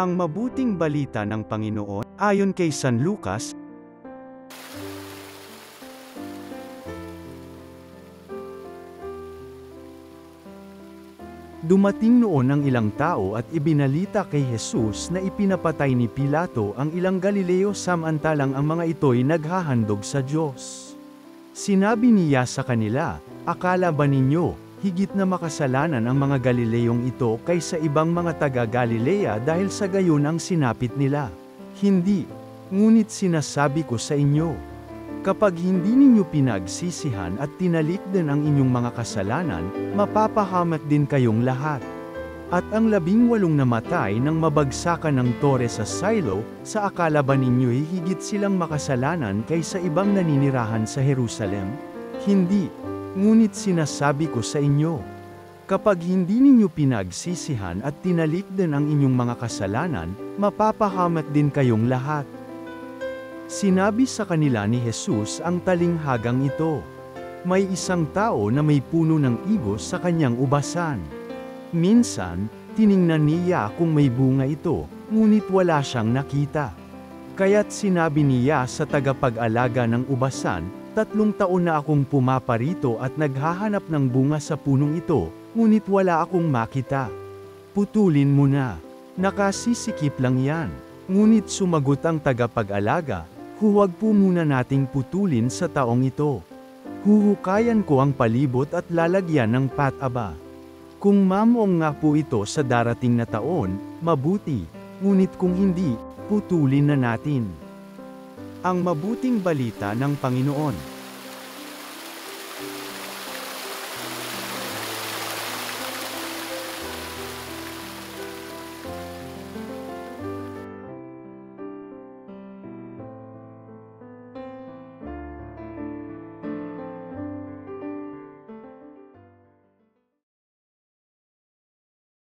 Ang mabuting balita ng Panginoon, ayon kay San Lucas. Dumating noon ang ilang tao at ibinalita kay Jesus na ipinapatay ni Pilato ang ilang Galileo samantalang ang mga ito'y naghahandog sa Diyos. Sinabi niya sa kanila, "Akala ba ninyo, higit na makasalanan ang mga Galileyong ito kaysa ibang mga taga-Galilea dahil sa gayon ang sinapit nila? Hindi. Ngunit sinasabi ko sa inyo, kapag hindi ninyo pinagsisihan at tinalik din ang inyong mga kasalanan, mapapahamak din kayong lahat." At ang 18 namatay nang mabagsakan ng tore sa Silo, sa akala ba ninyo'y higit silang makasalanan kaysa ibang naninirahan sa Jerusalem? Hindi. Ngunit sinasabi ko sa inyo, kapag hindi ninyo pinagsisihan at tinalik din ang inyong mga kasalanan, mapapahamak din kayong lahat. Sinabi sa kanila ni Jesus ang talinghagang ito. May isang tao na may puno ng igos sa kanyang ubasan. Minsan, tiningnan niya kung may bunga ito, ngunit wala siyang nakita. Kaya't sinabi niya sa tagapag-alaga ng ubasan, 3 taon na akong pumaparito at naghahanap ng bunga sa punong ito, ngunit wala akong makita. Putulin mo na. Nakasisikip lang yan. Ngunit sumagot ang tagapag-alaga, huwag po muna nating putulin sa taong ito. Huhukayan ko ang palibot at lalagyan ng pataba. Kung mamuong nga po ito sa darating na taon, mabuti, ngunit kung hindi, putulin na natin. Ang mabuting balita ng Panginoon.